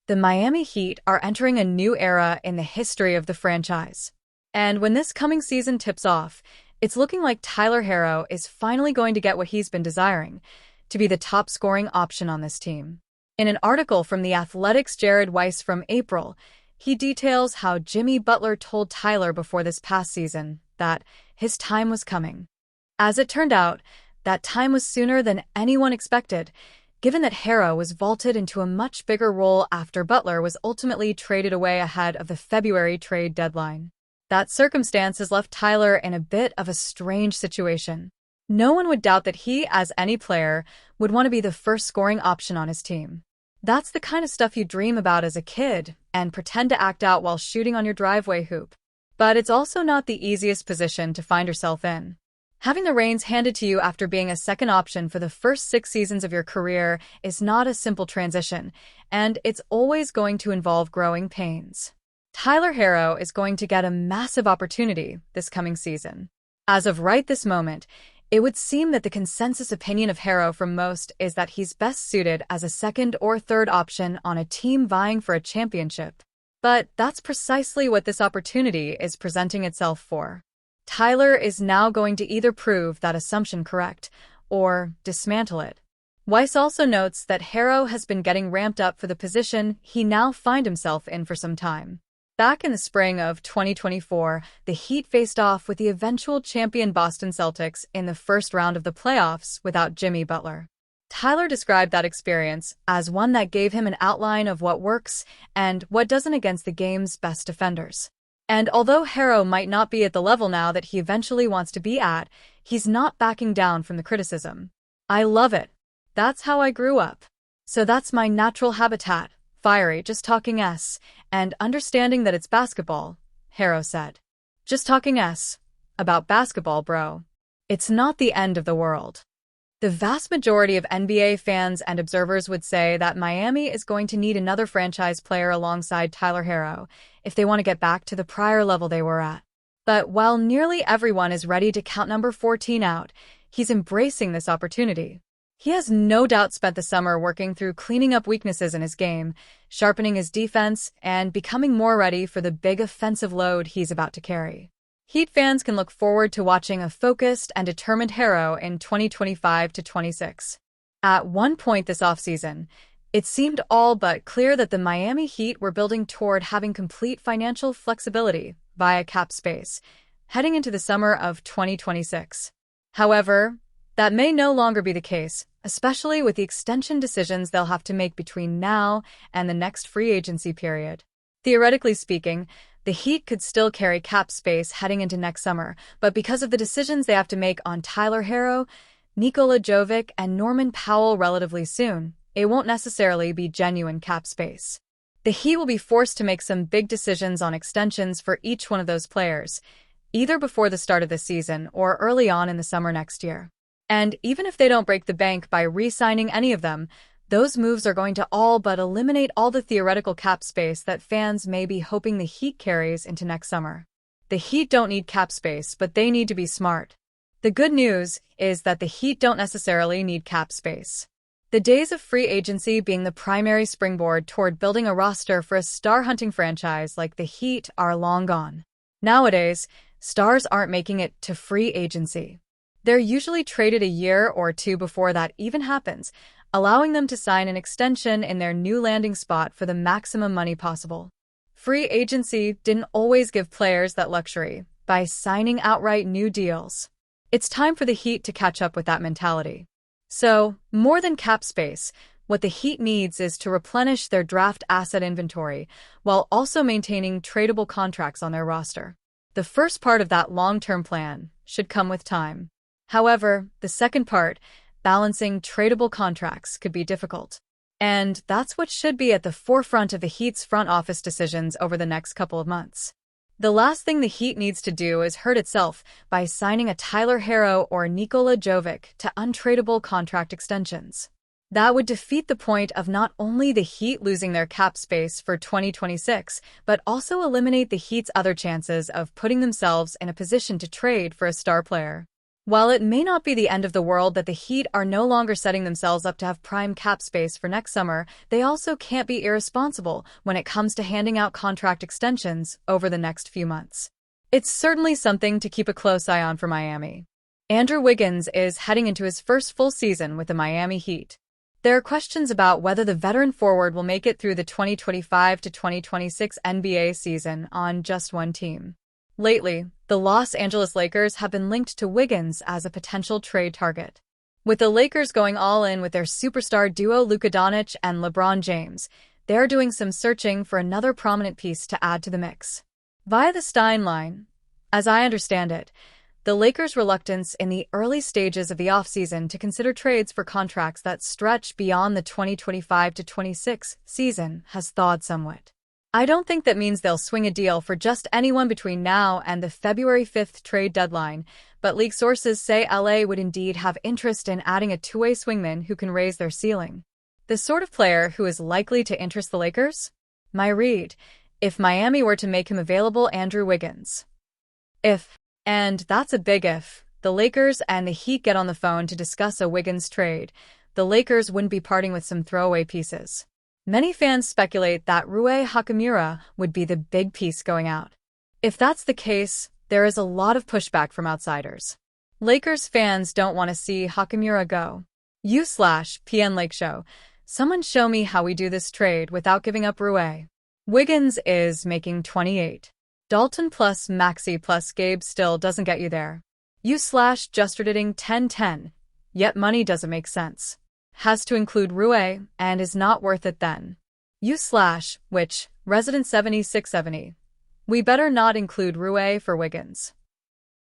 The Miami Heat are entering a new era in the history of the franchise. And when this coming season tips off, it's looking like Tyler Herro is finally going to get what he's been desiring, to be the top scoring option on this team. In an article from The Athletic's Jared Weiss from April, he details how Jimmy Butler told Tyler before this past season that his time was coming. As it turned out, that time was sooner than anyone expected, given that Herro was vaulted into a much bigger role after Butler was ultimately traded away ahead of the February trade deadline. That circumstance has left Tyler in a bit of a strange situation. No one would doubt that he, as any player, would want to be the first scoring option on his team. That's the kind of stuff you dream about as a kid and pretend to act out while shooting on your driveway hoop. But it's also not the easiest position to find yourself in. Having the reins handed to you after being a second option for the first 6 seasons of your career is not a simple transition, and it's always going to involve growing pains. Tyler Herro is going to get a massive opportunity this coming season. As of right this moment, it would seem that the consensus opinion of Herro from most is that he's best suited as a second or third option on a team vying for a championship. But that's precisely what this opportunity is presenting itself for. Tyler is now going to either prove that assumption correct or dismantle it. Weiss also notes that Herro has been getting ramped up for the position he now finds himself in for some time. Back in the spring of 2024, the Heat faced off with the eventual champion Boston Celtics in the first round of the playoffs without Jimmy Butler. Tyler described that experience as one that gave him an outline of what works and what doesn't against the game's best defenders. And although Herro might not be at the level now that he eventually wants to be at, he's not backing down from the criticism. I love it. That's how I grew up. So that's my natural habitat, fiery, just talking and understanding that it's basketball, Herro said. Just talking about basketball, bro. It's not the end of the world. The vast majority of NBA fans and observers would say that Miami is going to need another franchise player alongside Tyler Herro if they want to get back to the prior level they were at. But while nearly everyone is ready to count number 14 out, he's embracing this opportunity. He has no doubt spent the summer working through cleaning up weaknesses in his game, sharpening his defense, and becoming more ready for the big offensive load he's about to carry. Heat fans can look forward to watching a focused and determined Herro in 2025-26. At one point this offseason, it seemed all but clear that the Miami Heat were building toward having complete financial flexibility via cap space, heading into the summer of 2026. However, that may no longer be the case, especially with the extension decisions they'll have to make between now and the next free agency period. Theoretically speaking, the Heat could still carry cap space heading into next summer, but because of the decisions they have to make on Tyler Herro, Nikola Jovic, and Norman Powell relatively soon, it won't necessarily be genuine cap space. The Heat will be forced to make some big decisions on extensions for each one of those players, either before the start of the season or early on in the summer next year. And even if they don't break the bank by re-signing any of them, those moves are going to all but eliminate all the theoretical cap space that fans may be hoping the Heat carries into next summer. The Heat don't need cap space, but they need to be smart. The good news is that the Heat don't necessarily need cap space. The days of free agency being the primary springboard toward building a roster for a star-hunting franchise like the Heat are long gone. Nowadays, stars aren't making it to free agency. They're usually traded a year or two before that even happens, allowing them to sign an extension in their new landing spot for the maximum money possible. Free agency didn't always give players that luxury by signing outright new deals. It's time for the Heat to catch up with that mentality. So, more than cap space, what the Heat needs is to replenish their draft asset inventory while also maintaining tradable contracts on their roster. The first part of that long-term plan should come with time. However, the second part, balancing tradable contracts, could be difficult. And that's what should be at the forefront of the Heat's front office decisions over the next couple of months. The last thing the Heat needs to do is hurt itself by signing a Tyler Herro or Nikola Jovic to untradeable contract extensions. That would defeat the point of not only the Heat losing their cap space for 2026, but also eliminate the Heat's other chances of putting themselves in a position to trade for a star player. While it may not be the end of the world that the Heat are no longer setting themselves up to have prime cap space for next summer, they also can't be irresponsible when it comes to handing out contract extensions over the next few months. It's certainly something to keep a close eye on for Miami. Andrew Wiggins is heading into his first full season with the Miami Heat. There are questions about whether the veteran forward will make it through the 2025 to 2026 NBA season on just one team. Lately, the Los Angeles Lakers have been linked to Wiggins as a potential trade target. With the Lakers going all in with their superstar duo Luka Doncic and LeBron James, they're doing some searching for another prominent piece to add to the mix. Via the Stein line, as I understand it, the Lakers' reluctance in the early stages of the offseason to consider trades for contracts that stretch beyond the 2025 to 26 season has thawed somewhat. I don't think that means they'll swing a deal for just anyone between now and the February 5th trade deadline, but league sources say LA would indeed have interest in adding a two-way swingman who can raise their ceiling. The sort of player who is likely to interest the Lakers? My read, if Miami were to make him available, Andrew Wiggins. If, and that's a big if, the Lakers and the Heat get on the phone to discuss a Wiggins trade, the Lakers wouldn't be parting with some throwaway pieces. Many fans speculate that Rui Hachimura would be the big piece going out. If that's the case, there is a lot of pushback from outsiders. Lakers fans don't want to see Hachimura go. /PN Lake Show. Someone show me how we do this trade without giving up Rui. Wiggins is making 28. Dalton plus Maxey plus Gabe still doesn't get you there. /just reading 10-10. Yet money doesn't make sense. Has to include Rui, and is not worth it then. /which, resident 7670. We better not include Rui for Wiggins.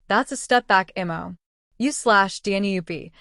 That's a step back immo. /DNUP.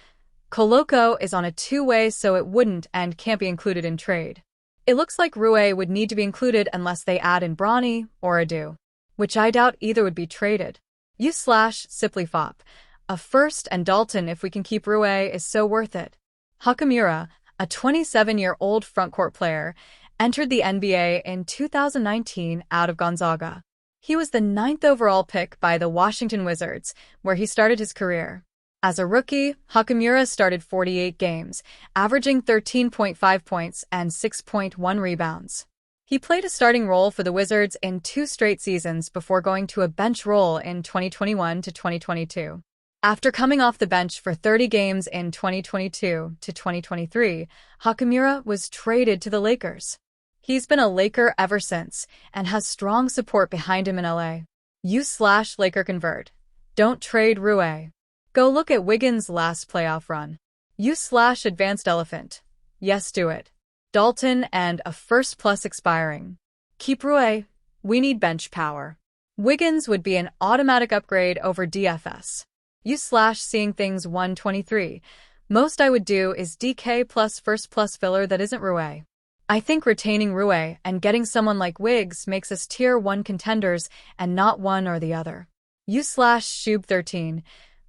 Coloco is on a two-way, so it wouldn't and can't be included in trade. It looks like Rui would need to be included unless they add in Bronny or Adu, which I doubt either would be traded. /Sipley-Fop. A first and Dalton if we can keep Rui is so worth it. Hachimura, a 27-year-old frontcourt player, entered the NBA in 2019 out of Gonzaga. He was the 9th overall pick by the Washington Wizards, where he started his career. As a rookie, Hachimura started 48 games, averaging 13.5 points and 6.1 rebounds. He played a starting role for the Wizards in 2 straight seasons before going to a bench role in 2021 to 2022. After coming off the bench for 30 games in 2022 to 2023, Hachimura was traded to the Lakers. He's been a Laker ever since and has strong support behind him in LA. /Laker convert. Don't trade Rui. Go look at Wiggins' last playoff run. /advanced elephant. Yes, do it. Dalton and a first plus expiring. Keep Rui. We need bench power. Wiggins would be an automatic upgrade over DFS. /seeing things 123. Most I would do is DK plus first plus filler that isn't Rui. I think retaining Rui and getting someone like Wiggs makes us tier 1 contenders and not one or the other. /Shub13.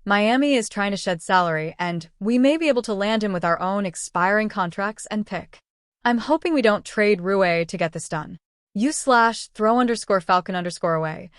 Miami is trying to shed salary and we may be able to land him with our own expiring contracts and pick. I'm hoping we don't trade Rui to get this done. /throw_Falcon_away.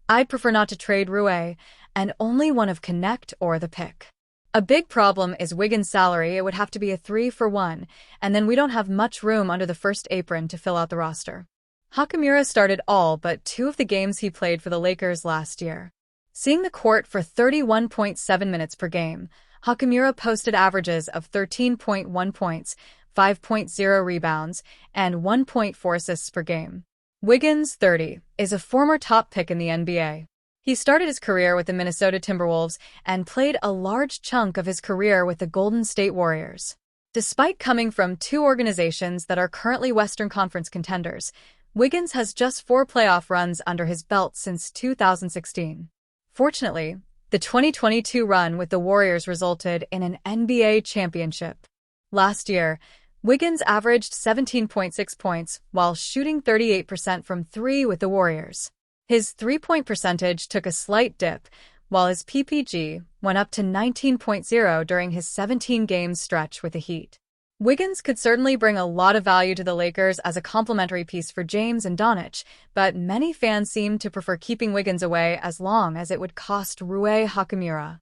I'd prefer not to trade Rui, and only one of Connect or the pick. A big problem is Wiggins' salary. It would have to be a 3-for-1, and then we don't have much room under the first apron to fill out the roster. Hachimura started all but 2 of the games he played for the Lakers last year. Seeing the court for 31.7 minutes per game, Hachimura posted averages of 13.1 points, 5.0 rebounds, and 1.4 assists per game. Wiggins, 30, is a former top pick in the NBA. He started his career with the Minnesota Timberwolves and played a large chunk of his career with the Golden State Warriors. Despite coming from 2 organizations that are currently Western Conference contenders, Wiggins has just 4 playoff runs under his belt since 2016. Fortunately, the 2022 run with the Warriors resulted in an NBA championship. Last year, Wiggins averaged 17.6 points while shooting 38% from 3 with the Warriors. His three-point percentage took a slight dip, while his PPG went up to 19.0 during his 17-game stretch with the Heat. Wiggins could certainly bring a lot of value to the Lakers as a complementary piece for James and Doncic, but many fans seem to prefer keeping Wiggins away as long as it would cost Rui Hachimura.